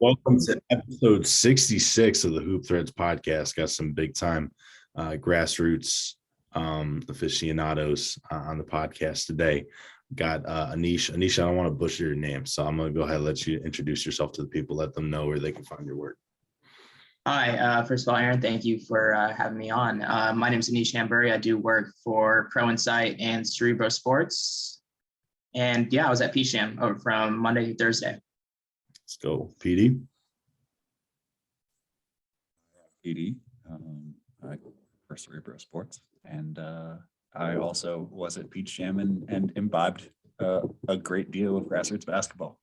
Welcome to episode 66 of the Hoop Threads podcast. Got some big time grassroots aficionados on the podcast today. Got Aneesh. Aneesh, I don't want to butcher your name, so I'm going to go ahead and let you introduce yourself to the people, let them know where they can find your work. Hi, first of all, Aaron, thank you for having me on. My name is Aneesh Namburi. I do work for Pro Insight and Sorber Sports. And yeah, I was at PSHAM over from Monday to Thursday. Let's go. PD. PD for Sorber Sports. And I also was at PSHAM and imbibed a great deal of grassroots basketball.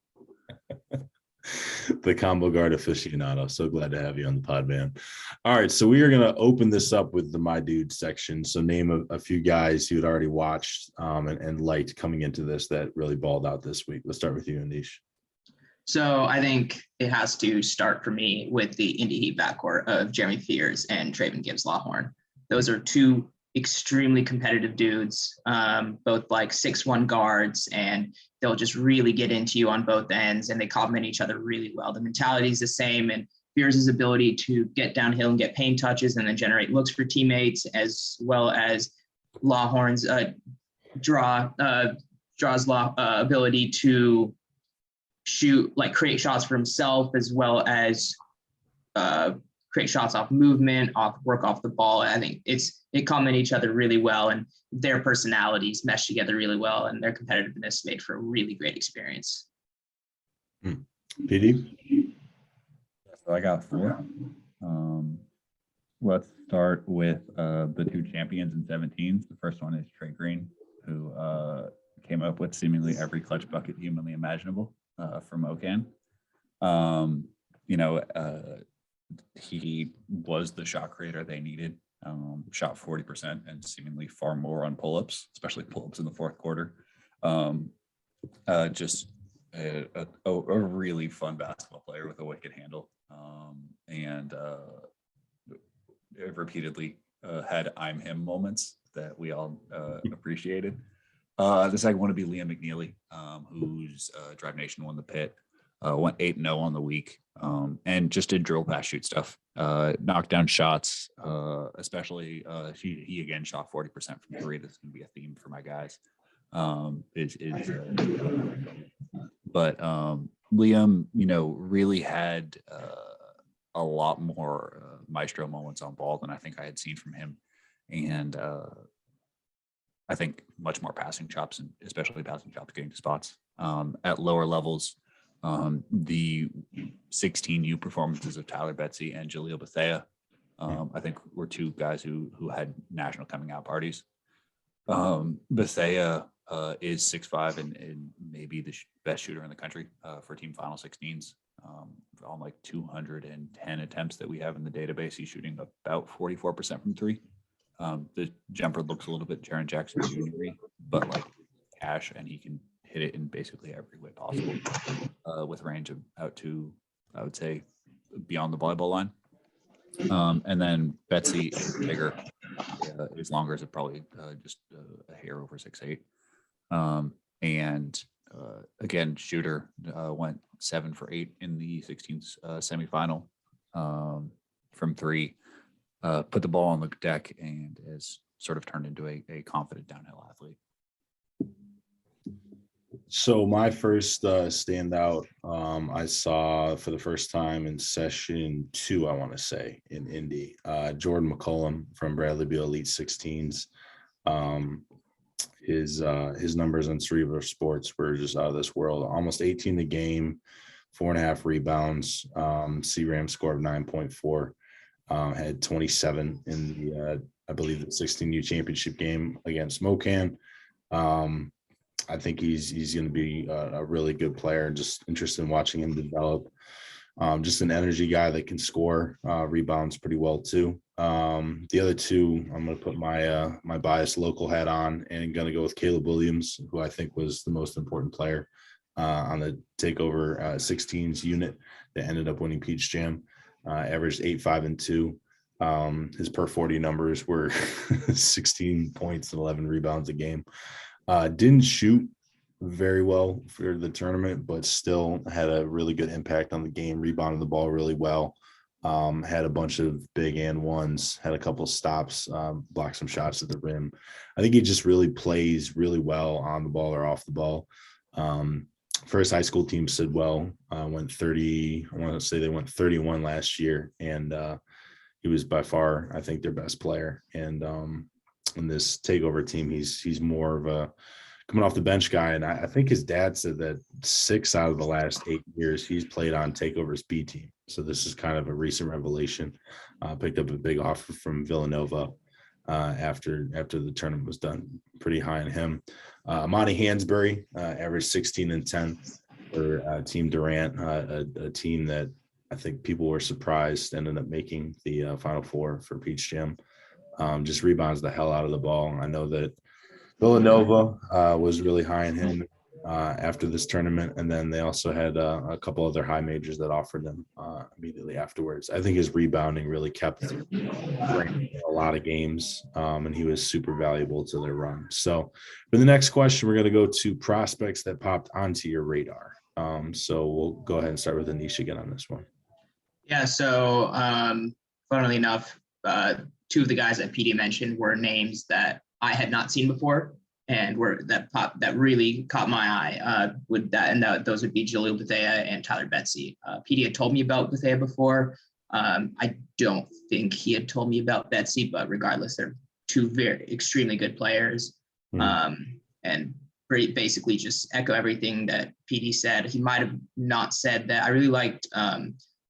The combo guard aficionado. So glad to have you on the pod, man. All right, so we are going to open this up with the My Dude section. So name a few guys you had already watched and liked coming into this that really balled out this week. Let's start with you, Aneesh. So I think it has to start for me with the Indy Heat backcourt of Jeremy Fears and Traven Gibbs-Lawhorn. Those are two extremely competitive dudes, both like 6'1" guards, and they'll just really get into you on both ends, and they complement each other really well. The mentality is the same, and Fears' ability to get downhill and get paint touches and then generate looks for teammates, as well as Lawhorn's ability to shoot, like create shots for himself, as well as create shots off movement, work off the ball. I think it complement each other really well, and their personalities mesh together really well, and their competitiveness made for a really great experience. PD? So I got four. Let's start with the two champions in 17s. The first one is Trey Green, who came up with seemingly every clutch bucket humanly imaginable from Okan. He was the shot creator they needed. Shot 40% and seemingly far more on pull-ups, especially pull-ups in the fourth quarter. Just a really fun basketball player with a wicked handle, and repeatedly had I'm him moments that we all appreciated. The second one would be Liam McNeely, whose Drive Nation won the pit, went 8-0 on the week, and just did drill pass shoot stuff, knocked down shots, especially he again shot 40% from three. This is going to be a theme for my guys. But Liam, really had a lot more maestro moments on ball than I think I had seen from him, and I think much more passing chops, and especially passing chops getting to spots at lower levels. The 16U performances of Tyler Betsy and Jaleel Bethea, I think were two guys who had national coming out parties. Bethea is 6'5" and maybe the best shooter in the country for team final 16s. On like 210 attempts that we have in the database, he's shooting about 44% from three. The jumper looks a little bit Jaren Jackson Jr., but like cash, and he can hit it in basically every way possible, with range of out to, I would say, beyond the volleyball line. And then Betsy is bigger, is longer, is probably just a hair over 6'8". And again, shooter, went 7 for 8 in the 16th semifinal from three. Put the ball on the deck and has sort of turned into a confident downhill athlete. So my first standout, I saw for the first time in session 2, I want to say, in Indy, Jordan McCollum from Bradley Beal Elite 16s. His numbers on Sorber Sports were just out of this world. Almost 18 a game, 4.5 rebounds, CRAM score of 9.4. Had 27 in the, I believe, the 16U championship game against Mocan. I think he's going to be a really good player. Just interested in watching him develop. Just an energy guy that can score, rebounds pretty well too. The other two, I'm going to put my biased local hat on and going to go with Caleb Williams, who I think was the most important player on the takeover 16s unit that ended up winning Peach Jam. Averaged 8, 5, and 2. His per 40 numbers were 16 points and 11 rebounds a game. Didn't shoot very well for the tournament, but still had a really good impact on the game, rebounded the ball really well. Had a bunch of big and ones, had a couple stops, blocked some shots at the rim. I think he just really plays really well on the ball or off the ball. For his high school team, Sidwell went 30. I want to say they went 31 last year, and he was by far, I think, their best player. And in this takeover team, he's more of a coming off the bench guy. And I think his dad said that 6 out of the last 8 years he's played on takeover's B team. So this is kind of a recent revelation. Picked up a big offer from Villanova after the tournament was done. Pretty high on him. Monty Hansberry averaged 16 and 10 for Team Durant, a team that I think people were surprised ended up making the Final Four for Peach Jam. Just rebounds the hell out of the ball. I know that Villanova was really high on him after this tournament, and then they also had a couple other high majors that offered them immediately afterwards. I think his rebounding really kept a lot of games, and he was super valuable to their run. So for the next question, we're going to go to prospects that popped onto your radar. So we'll go ahead and start with Aneesh again on this one. Yeah, so funnily enough, 2 of the guys that PD mentioned were names that I had not seen before, and that really caught my eye. Those would be Jalil Bethea and Tyler Betsy. PD had told me about Bethea before. I don't think he had told me about Betsy, but regardless, they're 2 extremely good players. And basically just echo everything that PD said. He might have not said that. I really liked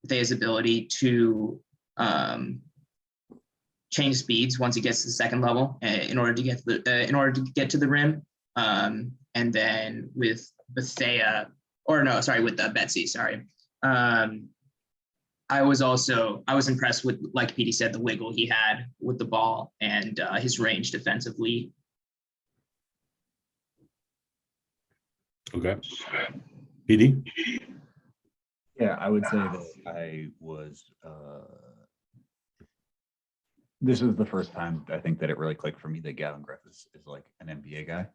Bethea's ability to change speeds once he gets to the second level in order to get to the rim. And then with Bethea, with Betsy, sorry. I was impressed with, like PD said, the wiggle he had with the ball and his range defensively. Okay. PD? Yeah, I would say that I was this is the first time I think that it really clicked for me that Gavin Griffith is like an NBA guy.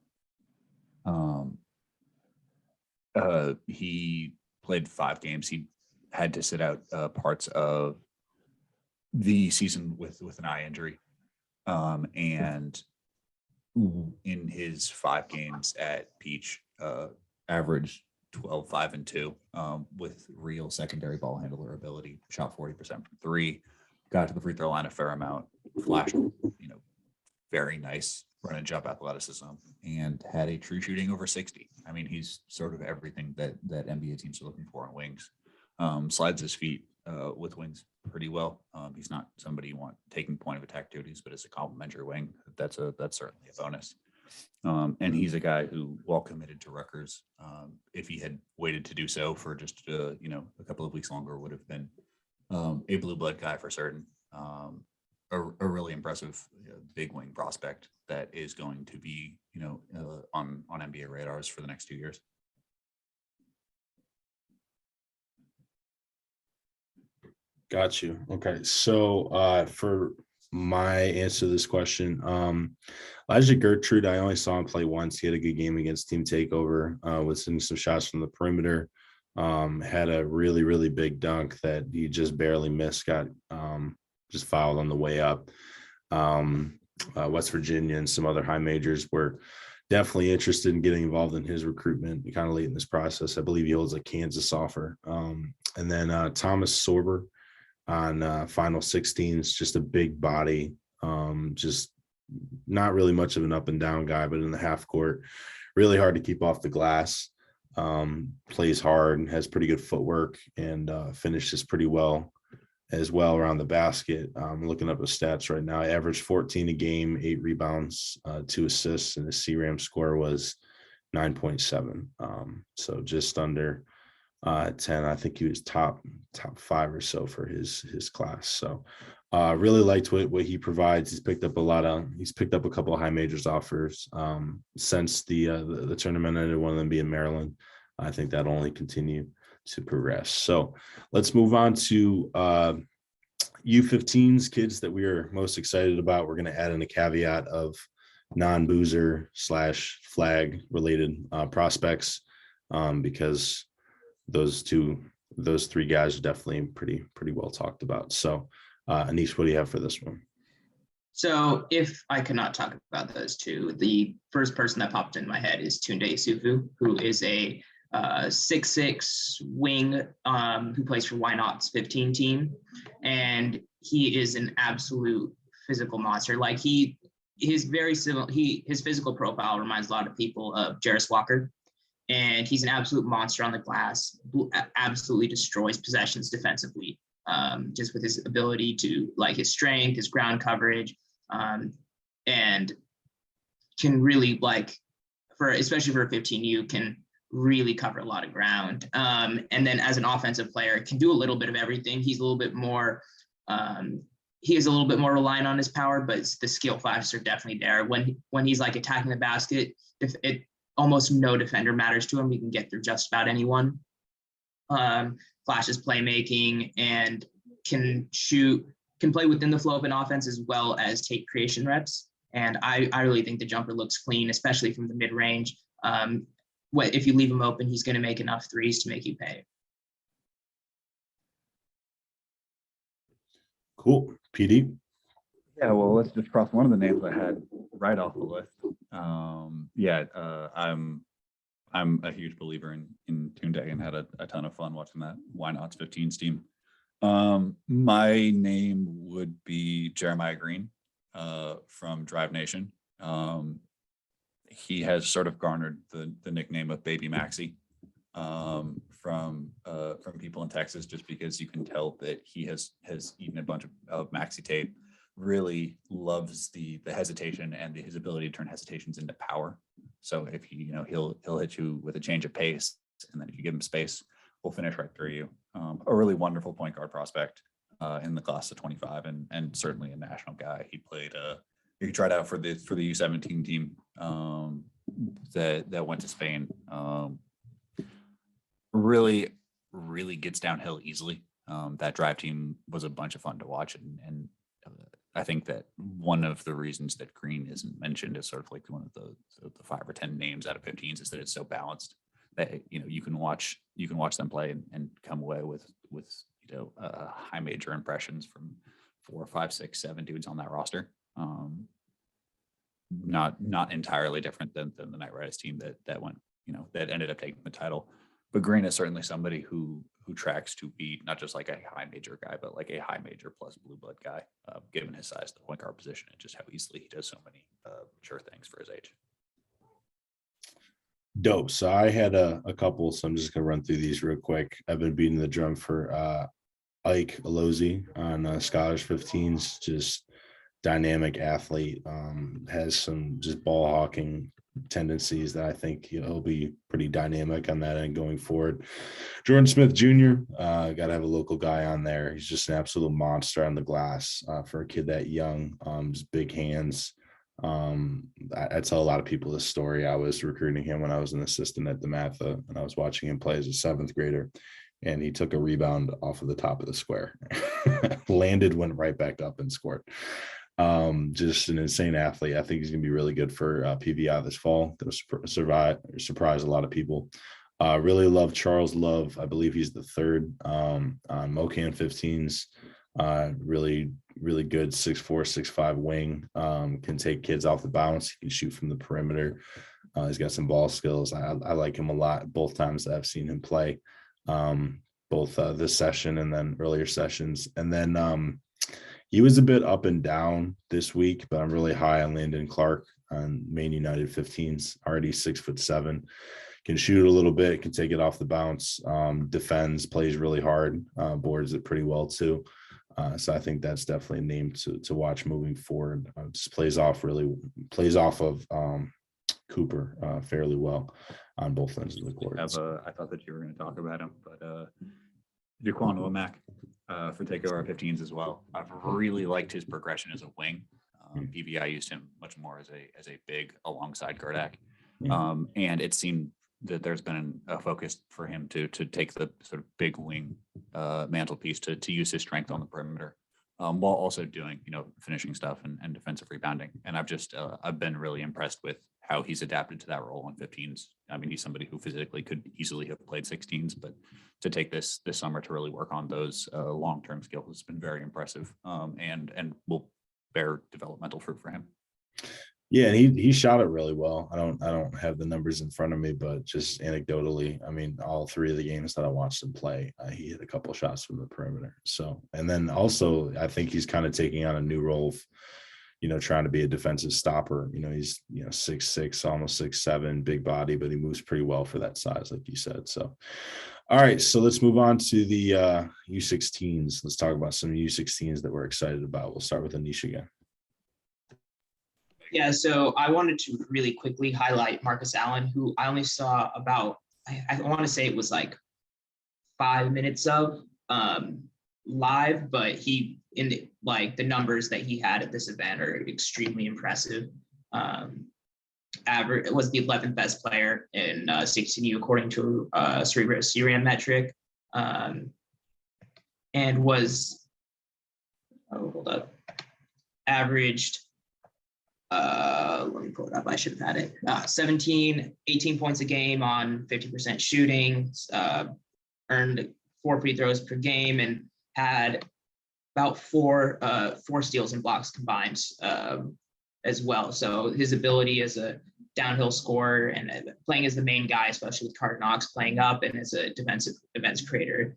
He played 5 games. He had to sit out parts of the season with an eye injury. And in his 5 games at Peach, averaged 12, 5, and 2 with real secondary ball handler ability, shot 40% from 3, got to the free throw line a fair amount, flashed, very nice run and jump athleticism, and had a true shooting over 60. I mean, he's sort of everything that NBA teams are looking for on wings. Slides his feet with wings pretty well. He's not somebody you want taking point of attack duties, but as a complimentary wing, that's certainly a bonus. And he's a guy who, while committed to Rutgers, if he had waited to do so for just a couple of weeks longer, would have been a blue blood guy for certain. A really impressive big wing prospect that is going to be on NBA radars for the next 2 years. Got you. Okay. So for my answer to this question, Elijah Gertrude, I only saw him play once. He had a good game against Team Takeover, was hitting some shots from the perimeter. Had a really, really big dunk that he just barely missed, got just fouled on the way up. West Virginia and some other high majors were definitely interested in getting involved in his recruitment kind of late in this process. I believe he holds a Kansas offer. And then Thomas Sorber on Final 16s, just a big body, just not really much of an up and down guy, but in the half court, really hard to keep off the glass. Plays hard and has pretty good footwork, and finishes pretty well as well around the basket. Looking up his stats right now, I averaged 14 a game, 8 rebounds, 2 assists, and his CRAM score was 9.7. So just under 10. I think he was top 5 or so for his class. So really liked what he provides. He's picked up a couple of high majors offers since the tournament ended, one of them being Maryland. I think that'll only continue to progress. So let's move on to U15s, kids that we are most excited about. We're going to add in a caveat of non-boozer / flag related prospects, because those three guys are definitely pretty well talked about. So Aneesh, what do you have for this one? So if I could not talk about those two, the first person that popped in my head is Tunde Sufu, who is a 6'6" wing who plays for Why Not's 15 team. And he is an absolute physical monster. Like his physical profile reminds a lot of people of Jarris Walker. And he's an absolute monster on the glass, absolutely destroys possessions defensively, just with his ability to, like, his strength, his ground coverage, and can really, like, especially for a 15U, can really cover a lot of ground. And then as an offensive player, can do a little bit of everything. He's a little bit more, he is a little bit more reliant on his power, but the skill flashes are definitely there. When he's like attacking the basket, almost no defender matters to him. He can get through just about anyone. Flashes playmaking and can play within the flow of an offense as well as take creation reps. And I really think the jumper looks clean, especially from the mid-range. If you leave him open, he's going to make enough threes to make you pay. Cool. PD? Yeah, well, let's just cross one of the names I had right off the list. I'm a huge believer in Tunde and had a ton of fun watching that Why Not's 15s team. My name would be Jeremiah Green from Drive Nation. He has sort of garnered the nickname of Baby Maxi from people in Texas, just because you can tell that he has eaten a bunch of Maxi tape. Really loves the hesitation and his ability to turn hesitations into power. So if he'll hit you with a change of pace, and then if you give him space, we'll finish right through you. A really wonderful point guard prospect in the class of 25, and certainly a national guy. He tried out for the U17 team that went to Spain. Really gets downhill easily. That drive team was a bunch of fun to watch, and I think that one of the reasons that Green isn't mentioned as sort of like one of the 5 or 10 names out of 15s is that it's so balanced that you can watch them play and come away with high major impressions from 4, 5, 6, 7 dudes on that roster. Not entirely different than the Knight Riders team that went, that ended up taking the title. But Green is certainly somebody who tracks to be not just like a high major guy, but like a high major plus blue blood guy, given his size, the point guard position, and just how easily he does so many mature things for his age. Dope. So I had a couple, so I'm just gonna run through these real quick. I've been beating the drum for Ike Alozie on Scottish 15s, just dynamic athlete, has some just ball hawking tendencies that I think he'll be pretty dynamic on that end going forward. Jordan Smith Jr., got to have a local guy on there. He's just an absolute monster on the glass for a kid that young, just big hands. I tell a lot of people this story. I was recruiting him when I was an assistant at DeMatha, and I was watching him play as a 7th grader, and he took a rebound off of the top of the square, landed, went right back up and scored. Just an insane athlete. I think he's going to be really good for PVI this fall. Going to surprise a lot of people. Really love Charles Love. I believe he's the 3rd on Mocan 15s. Really good 6'4", 6'5" wing. Can take kids off the bounce. He can shoot from the perimeter. He's got some ball skills. I like him a lot both times that I've seen him play, both this session and then earlier sessions. And then he was a bit up and down this week, but I'm really high on Landon Clark on Maine United 15s, already 6'7", can shoot a little bit, can take it off the bounce, defends, plays really hard, boards it pretty well too. So I think that's definitely a name to watch moving forward. Just plays off of Cooper fairly well on both ends of the court. I thought that you were going to talk about him, but Daquan Womack for takeover 15s as well. I've really liked his progression as a wing. PVI used him much more as a big alongside Gerdak, and it seemed that there's been a focus for him to take the sort of big wing mantelpiece to use his strength on the perimeter. while also doing, finishing stuff and defensive rebounding. And I've been really impressed with how he's adapted to that role on 15s. I mean, he's somebody who physically could easily have played 16s, but to take this summer to really work on those long-term skills has been very impressive, and will bear developmental fruit for him. Yeah, and he shot it really well. I don't have the numbers in front of me, but just anecdotally, I mean, all three of the games that I watched him play, he hit a couple of shots from the perimeter. So, and then also, I think he's kind of taking on a new role of, trying to be a defensive stopper. He's 6'6", almost 6'7", big body, but he moves pretty well for that size, like you said. So, all right, so let's move on to the U16s. Let's talk about some U16s that we're excited about. We'll start with Aneesh again. Yeah, so I wanted to really quickly highlight Marcus Allen, who I only saw about, I want to say it was like 5 minutes of live, but the numbers that he had at this event are extremely impressive. Average was the 11th best player in 16U according to Sorber CRAM metric, and was averaged. Let me pull it up. I should have had it. 18 points a game on 50% shooting, earned 4 free throws per game, and had about four steals and blocks combined as well. So his ability as a downhill scorer and playing as the main guy, especially with Card Knox playing up and as a defensive events creator,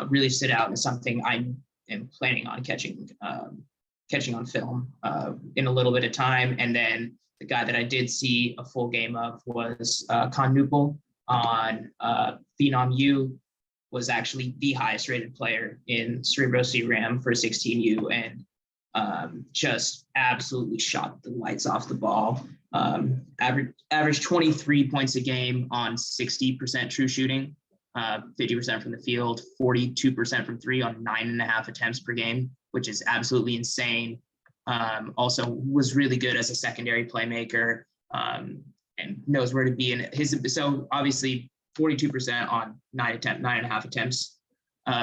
really stood out as something I am planning on catching on film in a little bit of time. And then the guy that I did see a full game of was Con Nupel on Phenom U, was actually the highest rated player in Cerebro CRAM for 16U, and just absolutely shot the lights off the ball. Averaged 23 points a game on 60% true shooting, 50% from the field, 42% from three on 9.5 attempts per game, which is absolutely insane. Also was really good as a secondary playmaker, and knows where to be in his. So obviously 42% on 9.5 attempts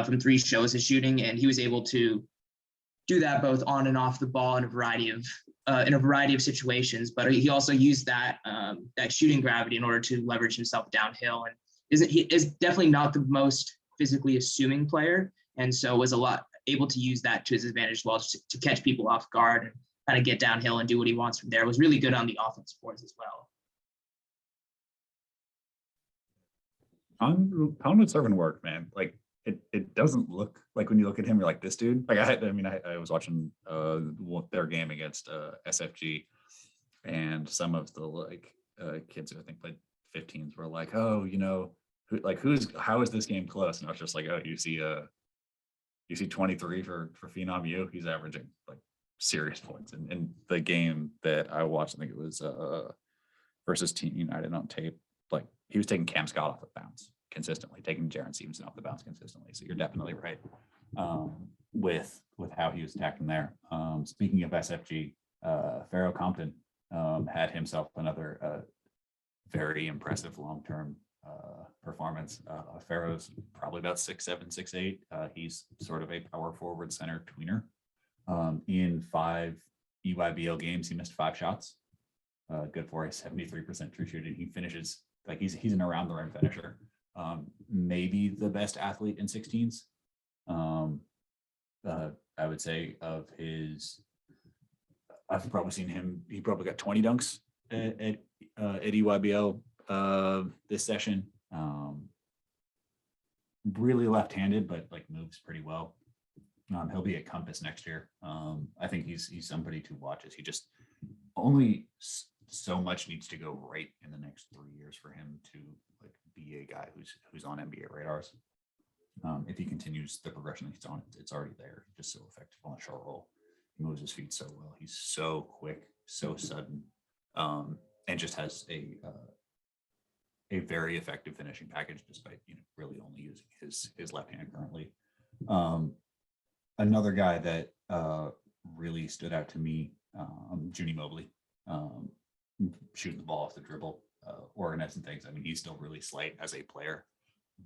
from three shows his shooting, and he was able to do that both on and off the ball in a variety of situations. But he also used that shooting gravity in order to leverage himself downhill, and he is definitely not the most physically assuming player, and so was able to use that to his advantage as well, to catch people off guard and kind of get downhill and do what he wants from there. Was really good on the offensive boards as well. Pound serving work, man. Like it doesn't look like, when you look at him, you're like, this dude. Like I was watching their game against SFG, and some of the kids who I think played 15s were like, oh, how is this game close? And I was just like, oh, you see 23 for Phenom U. He's averaging like serious points. And the game that I watched, I think it was versus Team United on tape, like he was taking Cam Scott off the bounce consistently, taking Jaren Stevenson off the bounce consistently. So you're definitely right with how he was attacking there. Speaking of SFG, Pharaoh Compton had himself another very impressive long-term performance. Pharaoh's probably about 6'7", 6'8". He's sort of a power forward center tweener. In 5 EYBL games, he missed 5 shots. Good for a 73% true shooting. He finishes like he's an around the rim finisher. Maybe the best athlete in 16s. I would say of his, I've probably seen him. He probably got 20 dunks at EYBL this session. Really left-handed, but like moves pretty well. He'll be at Compass next year. I think he's somebody to watch, as he just only so much needs to go right in the next 3 years for him to like be a guy who's on NBA radars. If he continues the progression that he's on, it's already there. He's just so effective on a short roll. He moves his feet so well. He's so quick, so sudden, and just has a very effective finishing package, despite really only using his left hand currently. Another guy that really stood out to me, Junie Mobley, shooting the ball off the dribble, organizing things. I mean, he's still really slight as a player,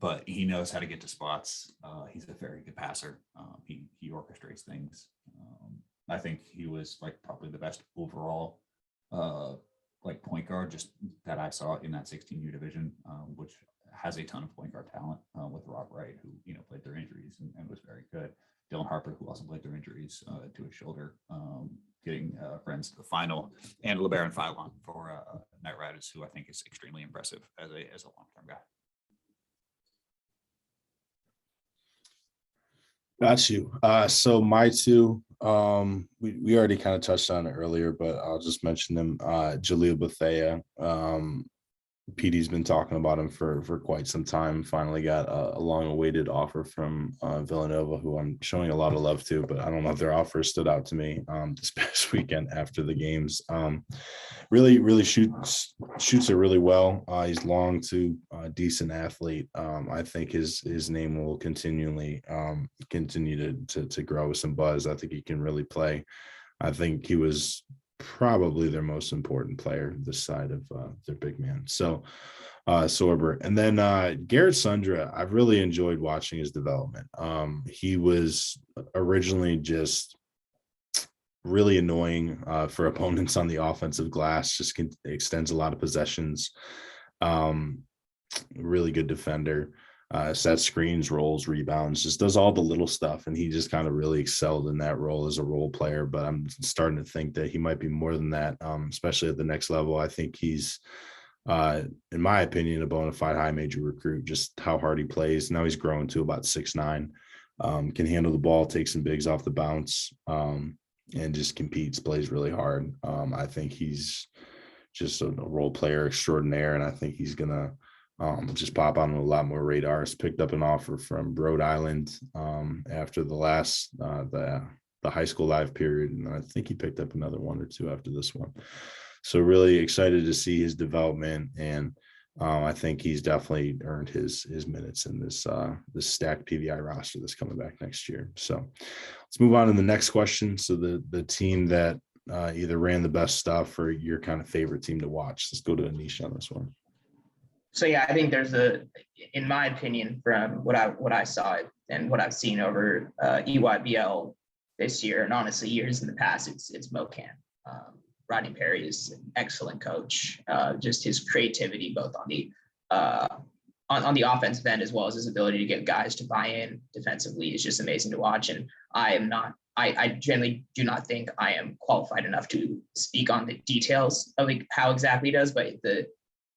but he knows how to get to spots. He's a very good passer. He orchestrates things. I think he was like probably the best overall like point guard just that I saw in that 16U division, which has a ton of point guard talent with Rob Wright, who played through injuries and was very good. Dylan Harper, who also played through injuries to his shoulder, getting friends to the final, and LeBaron Philon for Knight Riders, who I think is extremely impressive as a long-term guy. Got you. So my two, we already kind of touched on it earlier, but I'll just mention them. Jaleel Bethea. PD's been talking about him for quite some time. Finally got a long-awaited offer from Villanova, who I'm showing a lot of love to, but I don't know if their offer stood out to me this past weekend after the games. Really shoots it really well. He's long to decent athlete. I think his name will continue to grow with some buzz. I think he can really play. I think he was probably their most important player this side of their big man. So Sorber. And then Garrett Sandra, I've really enjoyed watching his development. He was originally just really annoying for opponents on the offensive glass, just extends a lot of possessions. Really good defender. Set screens, rolls, rebounds, just does all the little stuff. And he just kind of really excelled in that role as a role player. But I'm starting to think that he might be more than that, especially at the next level. I think he's, in my opinion, a bona fide high major recruit, just how hard he plays. Now he's grown to about 6'9", can handle the ball, take some bigs off the bounce, and just competes, plays really hard. I think he's just a role player extraordinaire. And I think he's going to, just pop on a lot more radars. Picked up an offer from Rhode Island after the last the high school live period, and I think he picked up another one or two after this one. So really excited to see his development, and I think he's definitely earned his minutes in this stacked PVI roster that's coming back next year. So let's move on to the next question. So the team that either ran the best stuff or your kind of favorite team to watch. Let's go to Aneesh on this one. So yeah, I think there's in my opinion, from what I saw and what I've seen over EYBL this year, and honestly years in the past, it's MoCan. Rodney Perry is an excellent coach. Just his creativity, both on the offensive end as well as his ability to get guys to buy in defensively, is just amazing to watch. And I generally do not think I am qualified enough to speak on the details of how exactly he does, but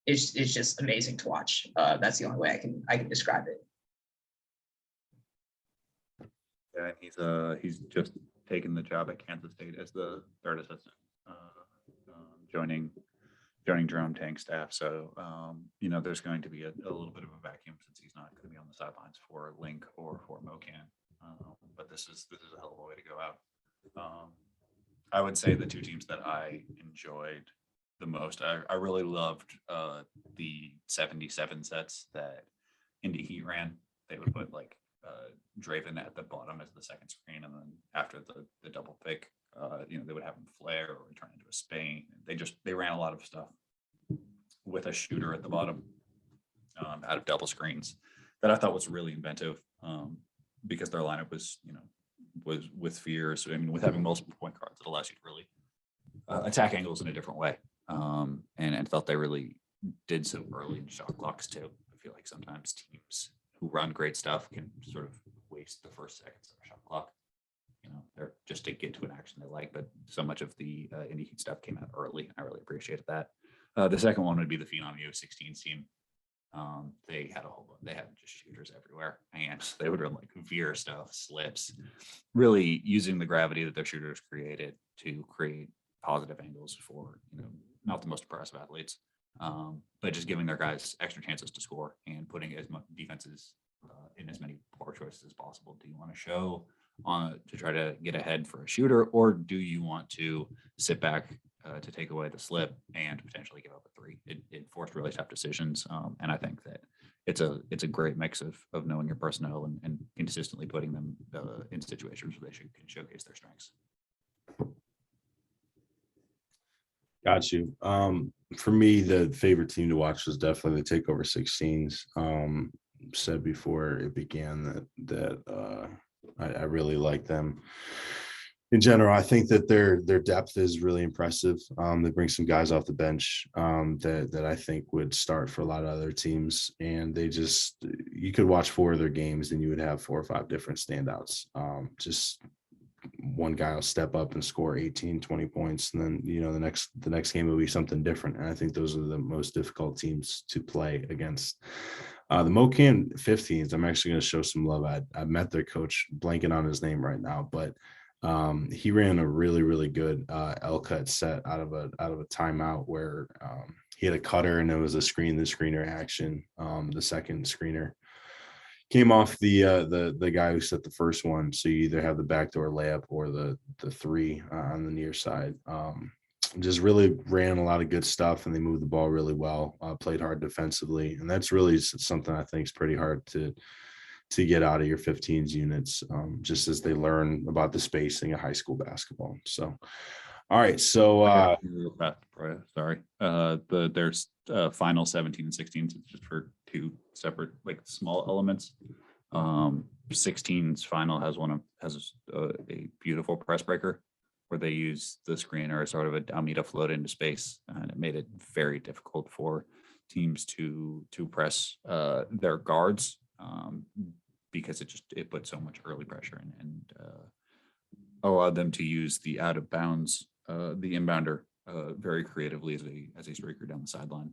it's just amazing to watch. That's the only way I can describe it. Yeah, and he's just taken the job at Kansas State as the third assistant, joining Jerome Tang's staff. So there's going to be a little bit of a vacuum since he's not going to be on the sidelines for Link or for MoCan. But this is a hell of a way to go out. I would say the two teams that I enjoyed the most, I really loved the 77 sets that Indy Heat ran. They would put Draven at the bottom as the second screen, and then after the double pick, they would have him flare or turn into a Spain. They ran a lot of stuff with a shooter at the bottom out of double screens that I thought was really inventive, because their lineup was with fears. So, with having multiple point guards, it allows you to really attack angles in a different way. And felt they really did so early in shot clocks too. I feel like sometimes teams who run great stuff can sort of waste the first seconds of a shot clock. They're just to get to an action they like, but so much of the Indy Heat stuff came out early. I really appreciated that. The second one would be the Phenom U16 team. They had just shooters everywhere, and they would run veer stuff, slips, really using the gravity that their shooters created to create positive angles for not the most impressive athletes, but just giving their guys extra chances to score and putting as much defenses in as many poor choices as possible. Do you want to show to try to get ahead for a shooter, or do you want to sit back to take away the slip and potentially give up a three? It forced really tough decisions, and I think that it's a great mix of knowing your personnel and consistently putting them in situations where they can showcase their strengths. Got you. For me, the favorite team to watch was definitely the Takeover 16s. Said before it began that I really like them. in general, I think that their depth is really impressive. They bring some guys off the bench that I think would start for a lot of other teams, and you could watch 4 of their games and you would have 4 or 5 different standouts. Just one guy will step up and score 18, 20 points, and then the next game will be something different. And I think those are the most difficult teams to play against. The Mocan 15s, I'm actually going to show some love. I met their coach, blanking on his name right now, but he ran a really, really good L-cut set out of a timeout where he had a cutter and it was a screener action. The second screener came off the guy who set the first one. So you either have the backdoor layup or the 3 on the near side. Just really ran a lot of good stuff, and they moved the ball really well, played hard defensively. And that's really something I think is pretty hard to get out of your 15s units, just as they learn about the spacing of high school basketball. So, all right. So, sorry. There's final 17 and 16, just for 2 separate, like, small elements. 16's final has a beautiful press breaker where they use the screener as sort of a dummy to float into space, and it made it very difficult for teams to press their guards. Because it put so much early pressure and allowed them to use the out of bounds, the inbounder very creatively as a striker down the sideline,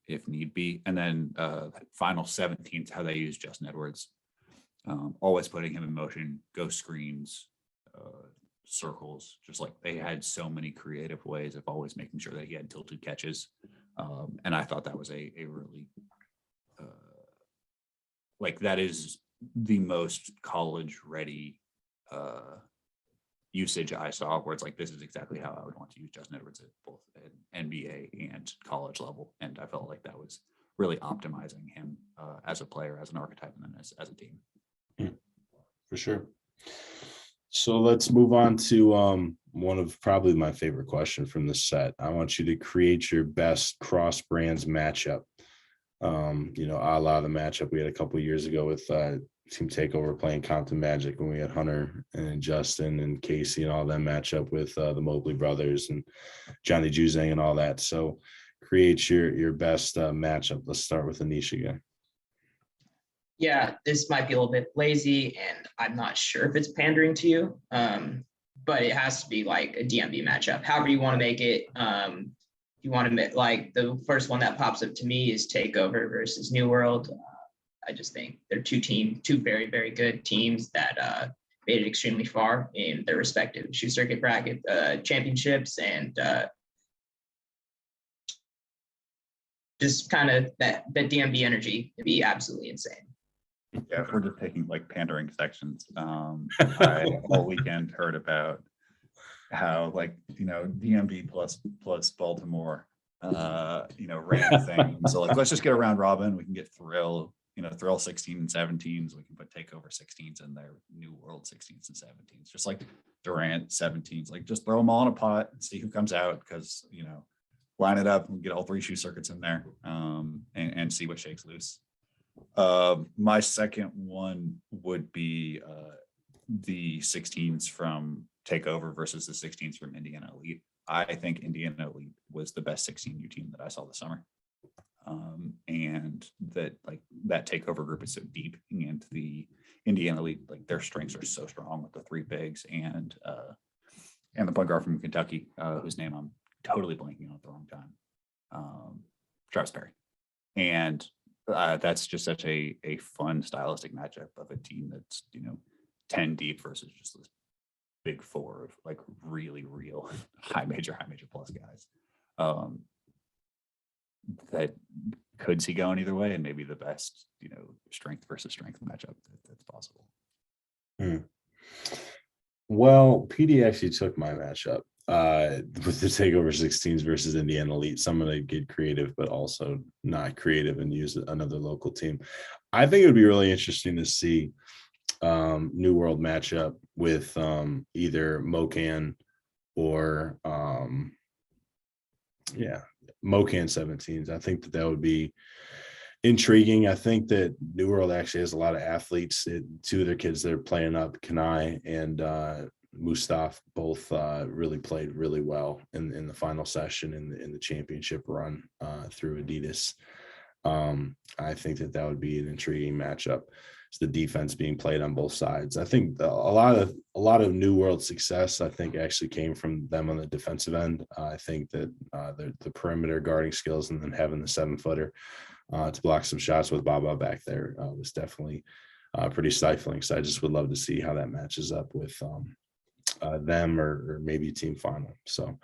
if need be. And then final 17 is how they use Justin Edwards, always putting him in motion, go screens, circles, just like they had so many creative ways of always making sure that he had tilted catches. And I thought that was a really that is the most college ready usage I saw, where it's like, this is exactly how I would want to use Justin Edwards at both at NBA and college level. And I felt like that was really optimizing him as a player, as an archetype, and then as a team. For sure. So let's move on to one of probably my favorite question from this set. I want you to create your best cross brands matchup. A la the matchup we had a couple of years ago with Team Takeover playing Compton Magic, when we had Hunter and Justin and Casey and all that match up with the Mobley brothers and Johnny Juzang and all that. So create your best matchup. Let's start with Aneesh again. Yeah, this might be a little bit lazy, and I'm not sure if it's pandering to you, but it has to be like a DMV matchup. However you want to make it. You want to make, like, the first one that pops up to me is Takeover versus New World. I just think they're two very, very good teams that made it extremely far in their respective shoe circuit bracket championships, and just kind of that DMV energy would be absolutely insane. Yeah, if we're just taking like pandering sections, I all weekend heard about how DMV plus Baltimore ran things. So let's just get a round robin. We can get Thrill 16 and 17s. We can put Takeover 16s in there, New World 16s and 17s, just like Durant 17s. Like, just throw them all in a pot and see who comes out, because line it up and get all 3 shoe circuits in there, and see what shakes loose. My second one would be the 16s from Takeover versus the 16s from Indiana Elite. I think Indiana Elite was the best 16U team that I saw this summer. And that Takeover group is so deep, and the Indiana Elite, like, their strengths are so strong with the 3 bigs and the point guard from Kentucky, whose name I'm totally blanking on at the wrong time, Travis Perry. And that's just such a fun stylistic matchup of a team that's 10 deep versus just this big 4 of like really real high major plus guys. That could see going either way, and maybe the best strength versus strength matchup that's possible. Well, PD actually took my matchup with the Takeover 16s versus Indiana Elite. So I'm going to get creative, but also not creative and use another local team. I think it would be really interesting to see New World matchup with either Mocan or Mocan 17s. I think that would be intriguing. I think that New World actually has a lot of athletes. 2 of their kids that are playing up, Kenai and Mustaf both really played really well in the final session in the championship run through Adidas. I think that would be an intriguing matchup. It's the defense being played on both sides. I think a lot of New World success, I think, actually came from them on the defensive end. I think that the perimeter guarding skills and then having the 7-footer to block some shots with Baba back there was definitely pretty stifling. So I just would love to see how that matches up with them or maybe team final. So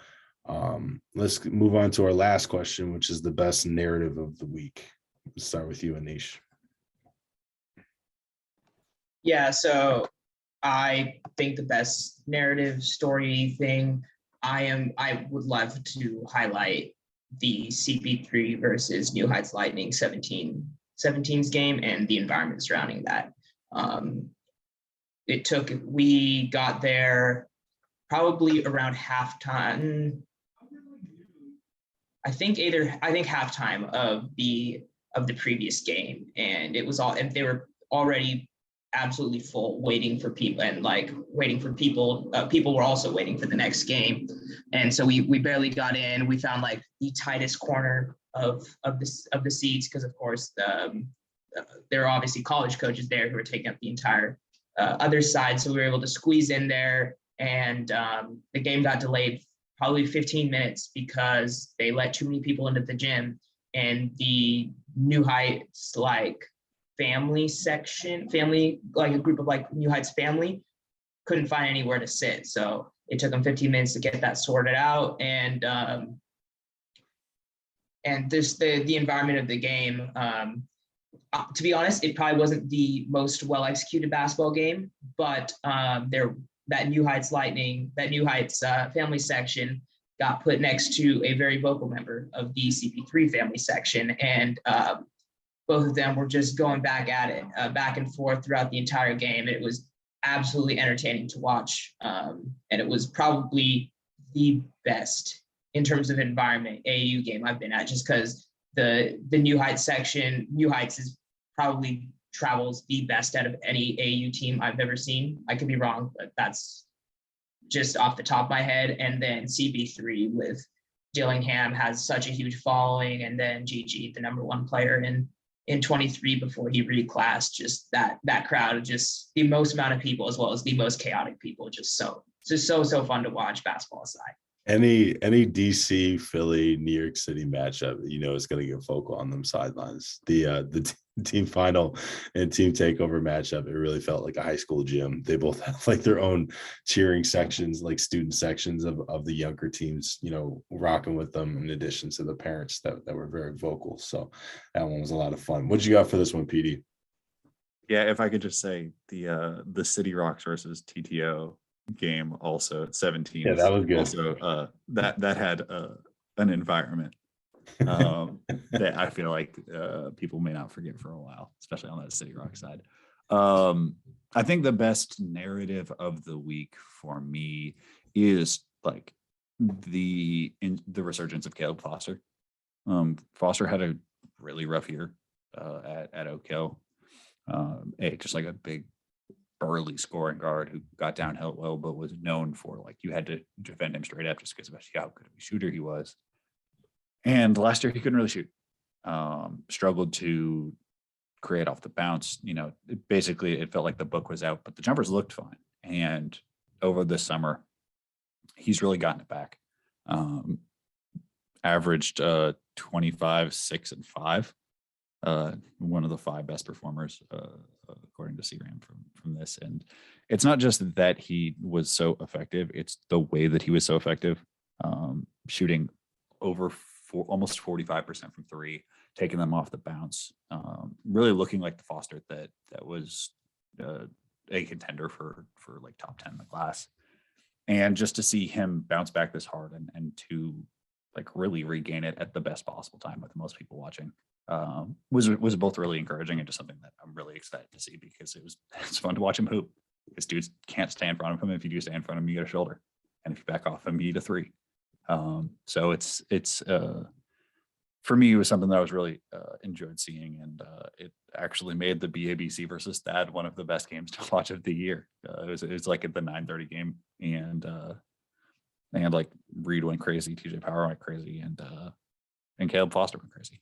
let's move on to our last question, which is the best narrative of the week. Let's start with you, Aneesh. Yeah, so I think the best narrative story thing, I would love to highlight the CP3 versus New Heights Lightning 17's game and the environment surrounding that. We got there probably around halftime. I think halftime of the previous game, and they were already absolutely full, waiting for people, and people were also waiting for the next game. And so we barely got in. We found like the tightest corner of the seats, because of course there are obviously college coaches there who are taking up the entire other side. So we were able to squeeze in there, and the game got delayed probably 15 minutes because they let too many people into the gym, and the New Heights family, like a group of like New Heights family, couldn't find anywhere to sit. So it took them 15 minutes to get that sorted out. And the environment of the game, to be honest, it probably wasn't the most well executed basketball game, but that New Heights family section got put next to a very vocal member of the CP3 family section, and both of them were just going back at it, back and forth throughout the entire game. It was absolutely entertaining to watch, and it was probably the best in terms of environment AAU game I've been at, just because the New Heights section, New Heights is probably travels the best out of any AAU team I've ever seen. I could be wrong, but that's just off the top of my head. And then CB3 with Dillingham has such a huge following, and then Gigi, the number one player in 23 before he reclassed, just that crowd, just the most amount of people as well as the most chaotic people, just so fun to watch, basketball aside. Any DC, Philly, New York City matchup, is going to get focal on them sidelines. The team final and team takeover matchup, it really felt like a high school gym. They both have like their own cheering sections, like student sections of the younger teams, rocking with them, in addition to the parents that were very vocal. So that one was a lot of fun. What you got for this one, PD? Yeah, if I could just say the City Rocks versus TTO game also at 17. Yeah, that was good. Also, that had an environment that I feel like people may not forget for a while, especially on that City Rock side. I think the best narrative of the week for me is like the resurgence of Caleb Foster. Foster had a really rough year at Oak Hill. Just like a big burly scoring guard who got downhill well, but was known for like you had to defend him straight up just because of how good of a shooter he was. And last year he couldn't really shoot. Struggled to create off the bounce. It felt like the book was out, but the jumpers looked fine. And over the summer, he's really gotten it back. Averaged 25, 6, and 5. One of the 5 best performers according to CRAM from this. And it's not just that he was so effective, it's the way that he was so effective, shooting over almost 45% from 3, taking them off the bounce, really looking like the Foster that was a contender for like top 10 in the class. And just to see him bounce back this hard and to like really regain it at the best possible time with most people watching was both really encouraging and just something that I'm really excited to see, because it's fun to watch him hoop. Because dudes can't stay in front of him. If you do stay in front of him, you get a shoulder, and if you back off him, you get a 3. So it's for me, it was something that I was really enjoyed seeing, and it actually made the BABC versus Thad one of the best games to watch of the year. It was like at the 9:30 game, and like Reed went crazy, TJ Power went crazy, and Caleb Foster went crazy.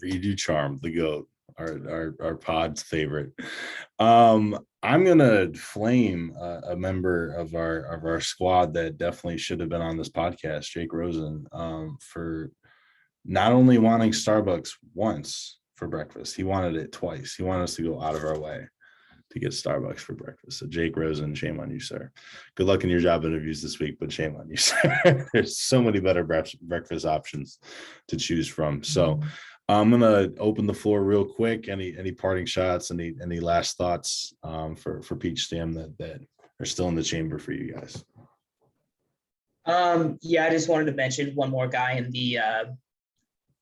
Reed Ducharme, the GOAT, our pod's favorite. I'm gonna flame a member of our squad that definitely should have been on this podcast, Jake Rosen, for not only wanting Starbucks once for breakfast, he wanted it twice. He wanted us to go out of our way to get Starbucks for breakfast. So Jake Rosen, shame on you, sir. Good luck in your job interviews this week, but shame on you, sir. There's so many better breakfast options to choose from. So I'm gonna open the floor real quick. Any parting shots? Any last thoughts for Peach Stam that are still in the chamber for you guys? Yeah, I just wanted to mention one more guy in the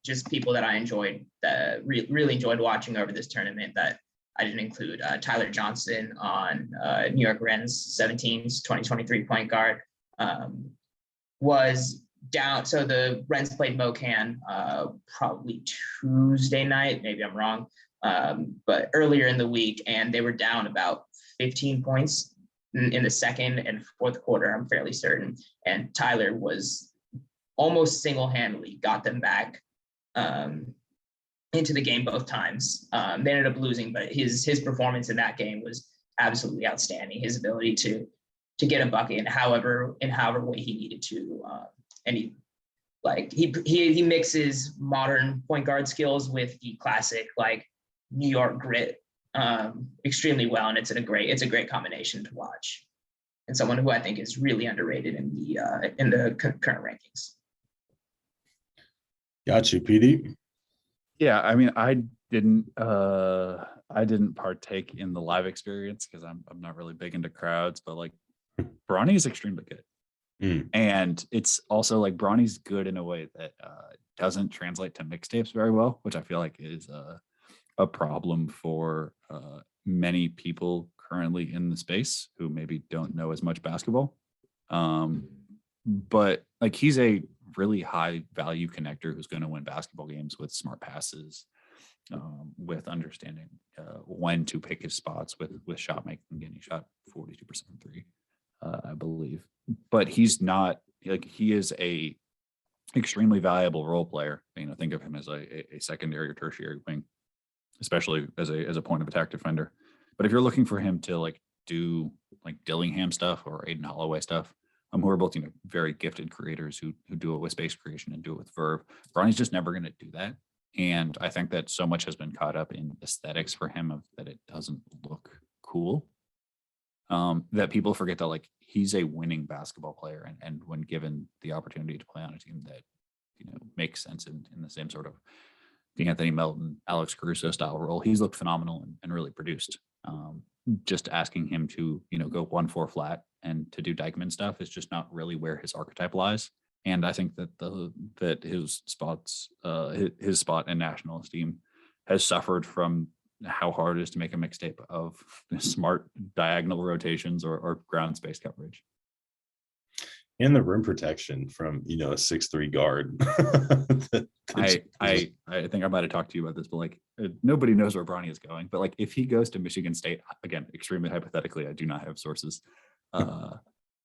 just people that I enjoyed, that really enjoyed watching over this tournament that I didn't include. Tyler Johnson on New York Rens 17's 2023 point guard was down. So the Rens played Mocan probably Tuesday night, maybe I'm wrong, but earlier in the week, and they were down about 15 points in the second and fourth quarter, I'm fairly certain. And Tyler was almost single-handedly got them back into the game both times. They ended up losing, but his performance in that game was absolutely outstanding. His ability to get a bucket in however way he needed to, and he mixes modern point guard skills with the classic like New York grit extremely well, and it's a great combination to watch, and someone who I think is really underrated in the current rankings. Got you, PD. Yeah, I mean, I didn't partake in the live experience because I'm not really big into crowds, but like Bronny is extremely good. And it's also like Bronny's good in a way that doesn't translate to mixtapes very well, which I feel like is a problem for many people currently in the space who maybe don't know as much basketball. But like he's a really high value connector who's going to win basketball games with smart passes, with understanding when to pick his spots with shot making. Again, he shot 42% from three, I believe, but he's not like, he is a extremely valuable role player. You know, think of him as a secondary or tertiary wing, especially as a point of attack defender. But if you're looking for him to like do like Dillingham stuff or Aiden Holloway stuff, who are both, you know, very gifted creators who do it with space creation and do it with verve, Bronny's just never going to do that. And I think that so much has been caught up in aesthetics for him that it doesn't look cool, that people forget that like he's a winning basketball player, and when given the opportunity to play on a team that, you know, makes sense in the same sort of the Anthony Melton, Alex Caruso style role, he's looked phenomenal and really produced. Just asking him to, you know, go 1-4 flat and to do Dykeman stuff is just not really where his archetype lies. And I think that his spot in national esteem has suffered from how hard it is to make a mixtape of smart diagonal rotations or ground space coverage. And the rim protection from, you know, a 6'3" guard. I think I might have talked to you about this, but like nobody knows where Bronny is going. But like if he goes to Michigan State, again, extremely hypothetically, I do not have sources.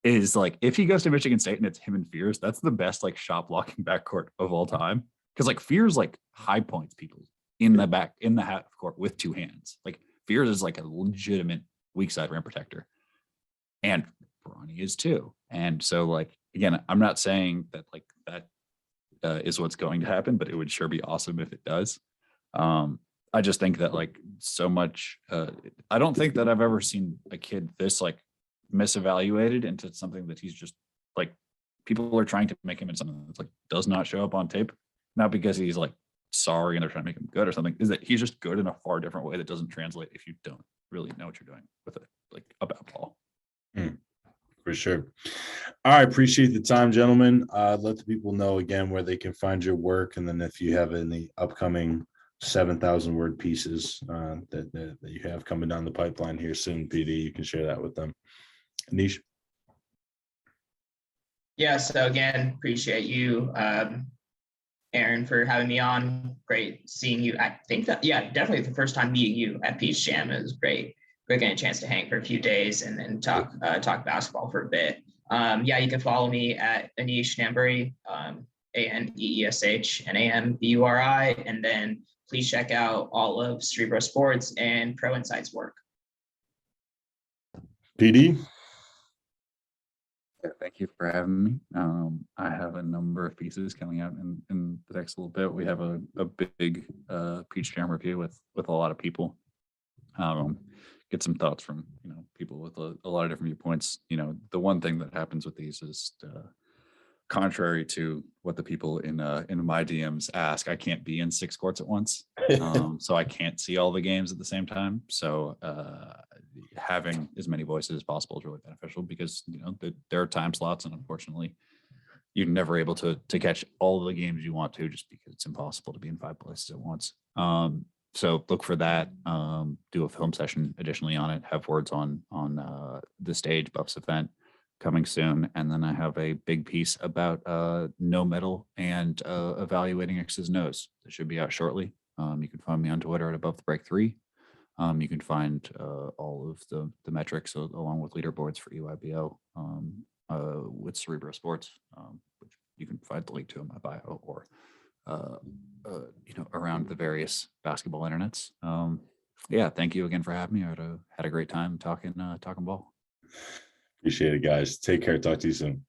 Is like if he goes to Michigan State and it's him and Fears, that's the best like shot blocking backcourt of all time. Because like Fears like high points people in the half court with two hands. Like Fears is like a legitimate weak side rim protector, and Bronny is too. And so like again, I'm not saying that like that is what's going to happen, but it would sure be awesome if it does. I just think that like so much. I don't think that I've ever seen a kid this like misevaluated into something that he's just like, people are trying to make him into something that's like does not show up on tape, not because he's like sorry and they're trying to make him good or something, is that he's just good in a far different way that doesn't translate if you don't really know what you're doing with it, like about ball. For sure. All right, appreciate the time, gentlemen. Let the people know again where they can find your work, and then if you have any upcoming 7,000 word pieces that you have coming down the pipeline here soon, PD, you can share that with them. Aneesh? Yeah, so again, appreciate you Aaron, for having me on. Great seeing you. I think that, yeah, definitely the first time meeting you at Peach Jam. It was great. Great getting a chance to hang for a few days and then talk basketball for a bit. Yeah, you can follow me at Aneesh Namburi, ANEESH NAMBURI, and then please check out all of Sorber Sports and Pro Insight's work. PD. Yeah, thank you for having me. I have a number of pieces coming out in the next little bit. We have a big Peach Jam review with a lot of people. Get some thoughts from people with a lot of different viewpoints. The one thing that happens with these is contrary to what the people in my DMs ask, I can't be in 6 courts at once, so I can't see all the games at the same time. So having as many voices as possible is really beneficial because there are time slots, and unfortunately, you're never able to catch all the games you want to, just because it's impossible to be in 5 places at once. So look for that. Do a film session additionally on it. Have words on the stage Buffs event coming soon, and then I have a big piece about no metal and evaluating X's and O's that should be out shortly. You can find me on Twitter at Above the Break 3. You can find all of the metrics along with leaderboards for EYBL with Sorber Sports, which you can find the link to in my bio or around the various basketball internets. Yeah, thank you again for having me. I had a great time talking ball. Appreciate it, guys. Take care. Talk to you soon.